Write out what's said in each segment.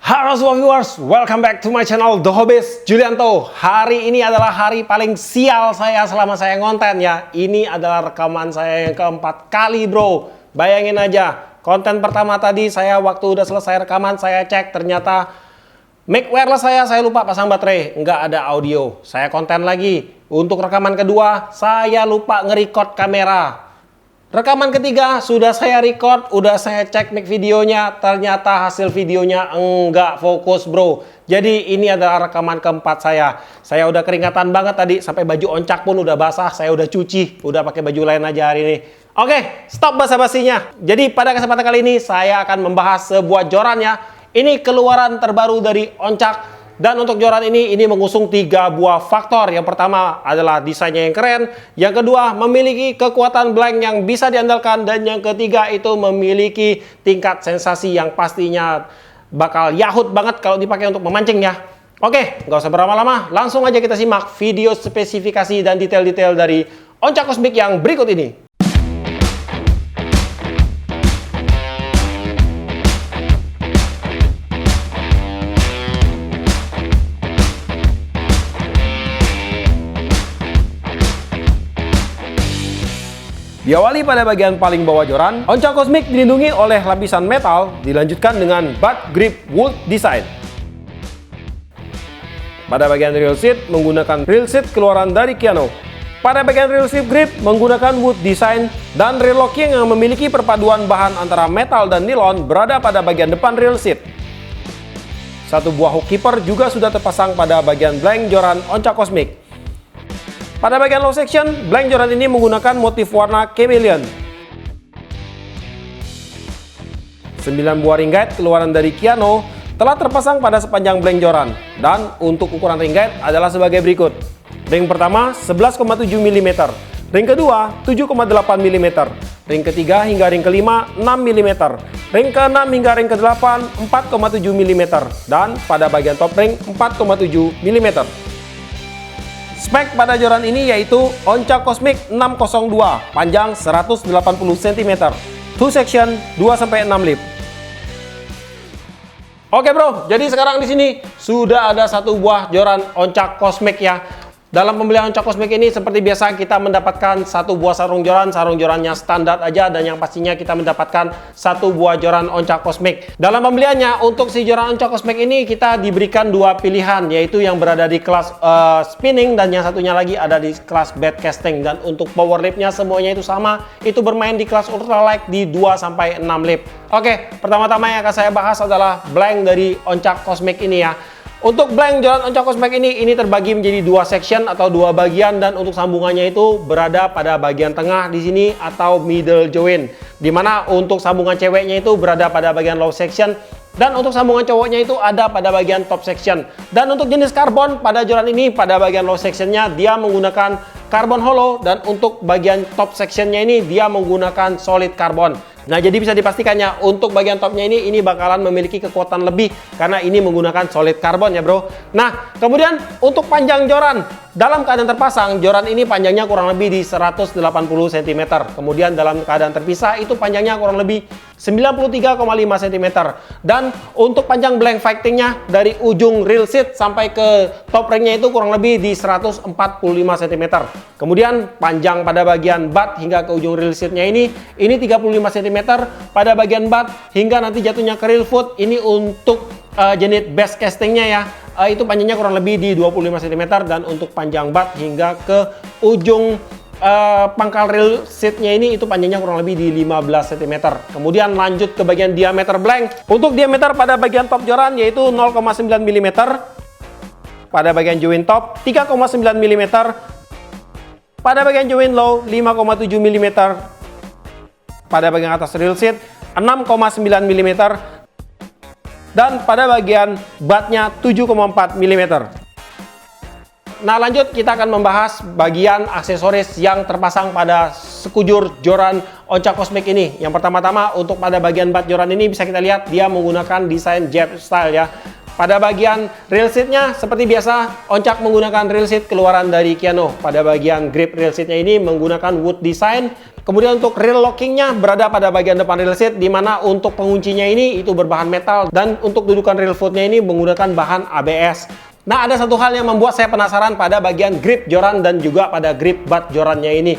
Halo semua viewers, welcome back to my channel The Hobbyist Julianto. Hari ini adalah hari paling sial saya selama saya ngonten ya. Ini adalah rekaman saya yang keempat kali bro. Bayangin aja, konten pertama tadi saya waktu udah selesai rekaman saya cek ternyata mic wireless saya lupa pasang baterai, nggak ada audio. Saya konten lagi. Untuk rekaman kedua saya lupa nge-record kamera. Rekaman ketiga sudah saya record, udah saya cek mic videonya, ternyata hasil videonya enggak fokus bro. Jadi ini adalah rekaman keempat saya. Saya udah keringatan banget tadi, sampai baju oncak pun udah basah, saya udah cuci, udah pakai baju lain aja hari ini. Oke, stop basa-basinya. Jadi pada kesempatan kali ini saya akan membahas sebuah joran ya. Ini keluaran terbaru dari Oncak. Dan untuk joran ini mengusung 3 buah faktor. Yang pertama adalah desainnya yang keren. Yang kedua, memiliki kekuatan blank yang bisa diandalkan. Dan yang ketiga itu memiliki tingkat sensasi yang pastinya bakal yahut banget kalau dipakai untuk memancing ya. Oke, nggak usah berlama-lama. Langsung aja kita simak video spesifikasi dan detail-detail dari Oncak Cosmic yang berikut ini. Diawali pada bagian paling bawah joran, Oncak Cosmic dilindungi oleh lapisan metal, dilanjutkan dengan butt grip wood design. Pada bagian reel seat menggunakan reel seat keluaran dari Keanu. Pada bagian reel seat grip menggunakan wood design dan reel locking yang memiliki perpaduan bahan antara metal dan nilon berada pada bagian depan reel seat. Satu buah hook keeper juga sudah terpasang pada bagian blank joran Oncak Cosmic. Pada bagian low section, blank joran ini menggunakan motif warna chameleon. 9 buah ring guide keluaran dari Keanu telah terpasang pada sepanjang blank joran. Dan untuk ukuran ring guide adalah sebagai berikut. Ring pertama 11,7 mm, ring kedua 7,8 mm, ring ketiga hingga ring kelima 6 mm, ring ke-6 hingga ring ke-8 4,7 mm, dan pada bagian top ring 4,7 mm. Spek pada joran ini yaitu Oncak Cosmic 602, panjang 180 cm, 2 section 2-6 lip. Oke bro, jadi sekarang di sini sudah ada satu buah joran Oncak Cosmic ya. Dalam pembelian Oncak Cosmic ini seperti biasa kita mendapatkan satu buah sarung jorannya standar aja, dan yang pastinya kita mendapatkan satu buah joran Oncak Cosmic. Dalam pembeliannya untuk si joran Oncak Cosmic ini kita diberikan 2 pilihan, yaitu yang berada di kelas spinning dan yang satunya lagi ada di kelas bed casting. Dan untuk power lipnya semuanya itu sama, itu bermain di kelas ultralight di 2-6 lip. Oke, pertama-tama yang akan saya bahas adalah blank dari Oncak Cosmic ini ya. Untuk blank joran Oncak Cosmic ini terbagi menjadi 2 section atau 2 bagian, dan untuk sambungannya itu berada pada bagian tengah di sini atau middle joint. Dimana untuk sambungan ceweknya itu berada pada bagian low section, dan untuk sambungan cowoknya itu ada pada bagian top section. Dan untuk jenis karbon pada joran ini pada bagian low sectionnya dia menggunakan karbon hollow, dan untuk bagian top sectionnya ini dia menggunakan solid karbon. Nah, jadi bisa dipastikannya untuk bagian topnya ini bakalan memiliki kekuatan lebih karena ini menggunakan solid karbon ya bro. Nah, kemudian untuk panjang joran, dalam keadaan terpasang joran ini panjangnya kurang lebih di 180 cm. Kemudian dalam keadaan terpisah itu panjangnya kurang lebih 93,5 cm. Dan untuk panjang blank fightingnya dari ujung reel seat sampai ke top ringnya itu kurang lebih di 145 cm. Kemudian panjang pada bagian butt hingga ke ujung reel seatnya ini 35 cm. Pada bagian butt hingga nanti jatuhnya ke reel foot ini untuk jenis base castingnya ya, itu panjangnya kurang lebih di 25 cm. Dan untuk panjang butt hingga ke ujung pangkal reel seatnya ini itu panjangnya kurang lebih di 15 cm. Kemudian lanjut ke bagian diameter blank. Untuk diameter pada bagian top joran yaitu 0,9 mm, pada bagian joint top 3,9 mm, pada bagian joint low 5,7 mm, pada bagian atas reel seat 6,9 mm, dan pada bagian buttnya 7,4 mm. Nah, lanjut kita akan membahas bagian aksesoris yang terpasang pada sekujur joran Oncak Cosmic ini. Yang pertama-tama untuk pada bagian butt joran ini bisa kita lihat dia menggunakan desain Jap style ya. Pada bagian reel seatnya seperti biasa, Oncak menggunakan reel seat keluaran dari Keano. Pada bagian grip reel seatnya ini menggunakan wood design. Kemudian untuk reel lockingnya berada pada bagian depan reel seat, di mana untuk penguncinya ini itu berbahan metal, dan untuk dudukan reel footnya ini menggunakan bahan ABS. Nah, ada satu hal yang membuat saya penasaran pada bagian grip joran dan juga pada grip butt jorannya ini.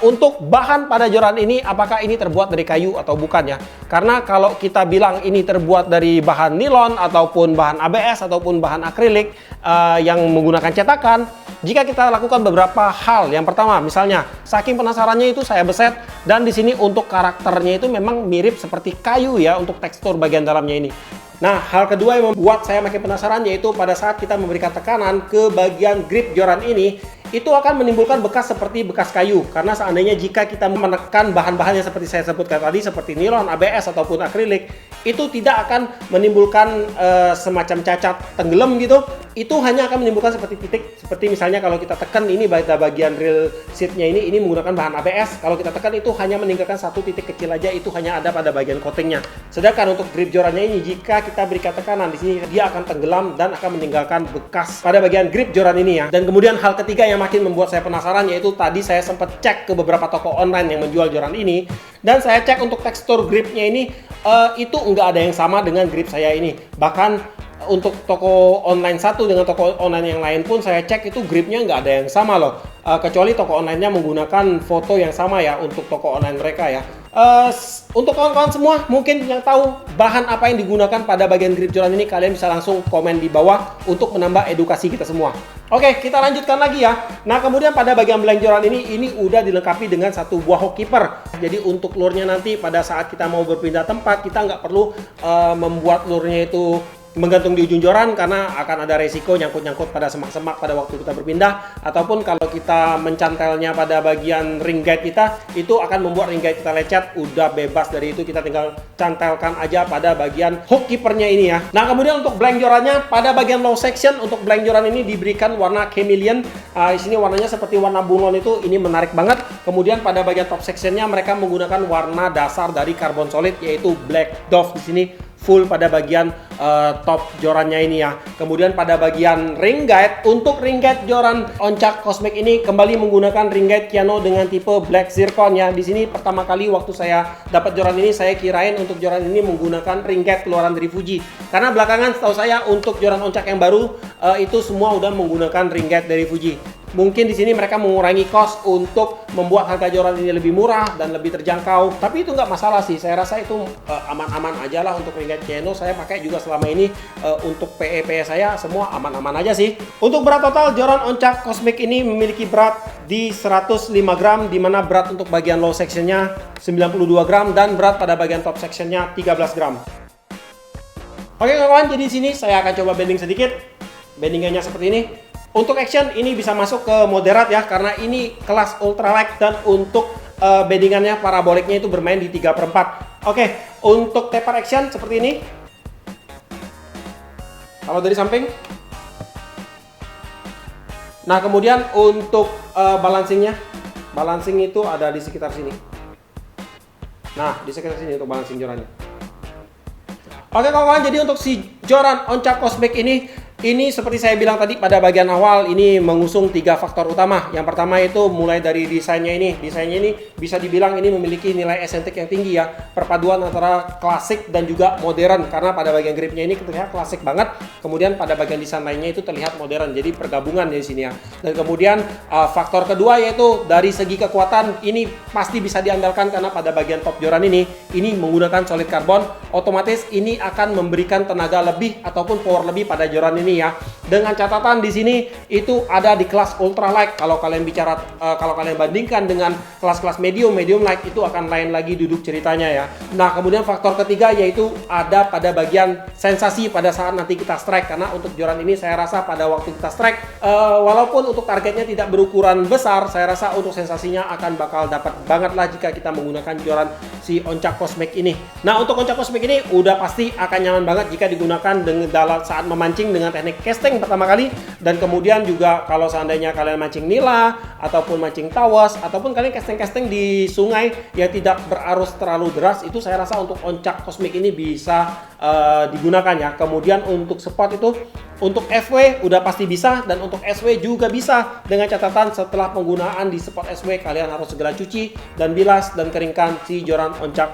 Untuk bahan pada joran ini, apakah ini terbuat dari kayu atau bukan ya? Karena kalau kita bilang ini terbuat dari bahan nilon ataupun bahan ABS ataupun bahan akrilik yang menggunakan cetakan, jika kita lakukan beberapa hal. Yang pertama, misalnya saking penasarannya itu saya beset, dan di sini untuk karakternya itu memang mirip seperti kayu ya untuk tekstur bagian dalamnya ini. Nah, hal kedua yang membuat saya makin penasaran yaitu pada saat kita memberikan tekanan ke bagian grip joran ini, itu akan menimbulkan bekas seperti bekas kayu. Karena seandainya jika kita menekan bahan-bahan yang seperti saya sebutkan tadi, seperti nilon, ABS, ataupun akrilik, itu tidak akan menimbulkan semacam cacat tenggelam gitu. Itu hanya akan menimbulkan seperti titik. Seperti misalnya kalau kita tekan ini pada bagian reel seatnya ini menggunakan bahan ABS. Kalau kita tekan itu hanya meninggalkan satu titik kecil aja, itu hanya ada pada bagian coatingnya. Sedangkan untuk grip jorannya ini, jika kita berikan tekanan di sini, dia akan tenggelam dan akan meninggalkan bekas pada bagian grip joran ini ya. Dan kemudian hal ketiga yang makin membuat saya penasaran yaitu tadi saya sempat cek ke beberapa toko online yang menjual joran ini, dan saya cek untuk tekstur gripnya ini itu enggak ada yang sama dengan grip saya ini. Bahkan untuk toko online satu dengan toko online yang lain pun saya cek itu gripnya nggak ada yang sama loh. Kecuali toko online-nya menggunakan foto yang sama ya untuk toko online mereka ya. Untuk kawan-kawan semua mungkin yang tahu bahan apa yang digunakan pada bagian grip joran ini, kalian bisa langsung komen di bawah untuk menambah edukasi kita semua. Oke, kita lanjutkan lagi ya. Nah, kemudian pada bagian blank joran ini udah dilengkapi dengan satu buah hook keeper. Jadi untuk lure-nya nanti pada saat kita mau berpindah tempat, kita nggak perlu membuat lure-nya itu menggantung di ujung joran, karena akan ada resiko nyangkut-nyangkut pada semak-semak pada waktu kita berpindah, ataupun kalau kita mencantelnya pada bagian ring guide kita, itu akan membuat ring guide kita lecet. Udah bebas dari itu, kita tinggal cantelkan aja pada bagian hook keepernya ini ya. Nah, kemudian untuk blank jorannya pada bagian low section, untuk blank joran ini diberikan warna chameleon. Di sini warnanya seperti warna bunglon, itu ini menarik banget. Kemudian pada bagian top sectionnya mereka menggunakan warna dasar dari karbon solid yaitu black dove di sini, full pada bagian top jorannya ini ya. Kemudian pada bagian ring guide, untuk ring guide joran Oncak Cosmic ini kembali menggunakan ring guide Keano dengan tipe black zircon ya. Di sini pertama kali waktu saya dapat joran ini, saya kirain untuk joran ini menggunakan ring guide keluaran dari Fuji. Karena belakangan setahu saya untuk joran Oncak yang baru itu semua udah menggunakan ring guide dari Fuji. Mungkin di sini mereka mengurangi cost untuk membuat harga joran ini lebih murah dan lebih terjangkau. Tapi itu nggak masalah sih. Saya rasa itu aman-aman aja lah untuk ring guide Keano. Saya pakai juga selama ini untuk PE saya semua aman-aman aja sih. Untuk berat total, joran Oncak Cosmic ini memiliki berat di 105 gram, di mana berat untuk bagian low sectionnya 92 gram dan berat pada bagian top sectionnya 13 gram. Oke kawan, jadi di sini saya akan coba bending sedikit. Bendingannya seperti ini. Untuk action ini bisa masuk ke moderat ya, karena ini kelas ultralight, dan untuk bendingannya paraboliknya itu bermain di 3/4. Oke, untuk taper action seperti ini. Kalau dari samping. Nah, kemudian untuk balancingnya, balancing itu ada di sekitar sini. Nah, di sekitar sini untuk balancing jorannya. Oke kawan-kawan, jadi untuk si joran Oncak Cosmic ini seperti saya bilang tadi pada bagian awal, ini mengusung 3 faktor utama. Yang pertama itu mulai dari desainnya ini. Desainnya ini bisa dibilang ini memiliki nilai estetik yang tinggi ya. Perpaduan antara klasik dan juga modern. Karena pada bagian gripnya ini terlihat klasik banget. Kemudian pada bagian desain lainnya itu terlihat modern. Jadi pergabungan di sini ya. Dan kemudian faktor kedua yaitu dari segi kekuatan, ini pasti bisa diandalkan karena pada bagian top joran ini menggunakan solid karbon. Otomatis ini akan memberikan tenaga lebih ataupun power lebih pada joran ini ya. Dengan catatan di sini itu ada di kelas ultralight. Kalau kalian bicara kalau kalian bandingkan dengan kelas-kelas medium light, itu akan lain lagi duduk ceritanya ya. Nah, kemudian faktor ketiga yaitu ada pada bagian sensasi pada saat nanti kita strike, karena untuk joran ini saya rasa pada waktu kita strike walaupun untuk targetnya tidak berukuran besar, saya rasa untuk sensasinya akan bakal dapat banget lah jika kita menggunakan joran si Oncak Cosmic ini. Nah, untuk Oncak Cosmic ini udah pasti akan nyaman banget jika digunakan dengan saat memancing dengan teknik casting pertama kali. Dan kemudian juga kalau seandainya kalian mancing nila ataupun mancing tawas ataupun kalian casting di sungai yang tidak berarus terlalu deras, itu saya rasa untuk oncak kosmik ini bisa digunakan ya. Kemudian untuk spot itu untuk FW udah pasti bisa, dan untuk SW juga bisa, dengan catatan setelah penggunaan di spot SW kalian harus segera cuci dan bilas dan keringkan si joran oncak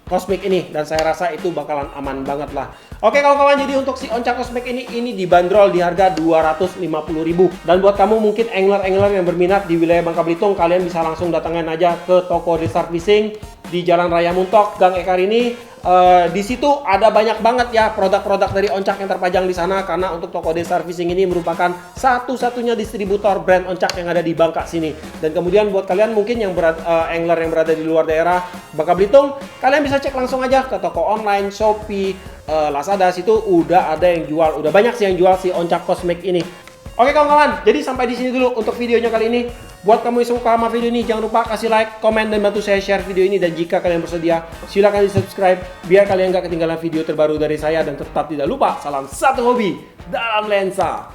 kosmik ini, dan saya rasa itu bakalan aman banget lah. Oke kawan-kawan, jadi untuk si oncak kosmik ini dibanderol di harga 250.000. Dan buat kamu mungkin angler-angler yang berminat di wilayah Bangka Belitung, kalian bisa langsung datangin aja ke toko Desart Fishing di Jalan Raya Muntok, Gang Ekar ini. Di situ ada banyak banget ya produk-produk dari oncak yang terpajang di sana, karena untuk toko Desart Fishing ini merupakan satu-satunya distributor brand oncak yang ada di Bangka sini. Dan kemudian buat kalian mungkin yang angler yang berada di luar daerah Bangka Belitung, kalian bisa cek langsung aja ke toko online Shopee, Lazada, situ udah ada yang jual, udah banyak sih yang jual si oncak kosmik ini. Oke kawan-kawan, jadi sampai di sini dulu untuk videonya kali ini. Buat kamu yang suka sama video ini, jangan lupa kasih like, komen, dan bantu saya share video ini. Dan jika kalian bersedia, silakan di subscribe biar kalian gak ketinggalan video terbaru dari saya. Dan tetap tidak lupa, salam satu hobi dalam lensa.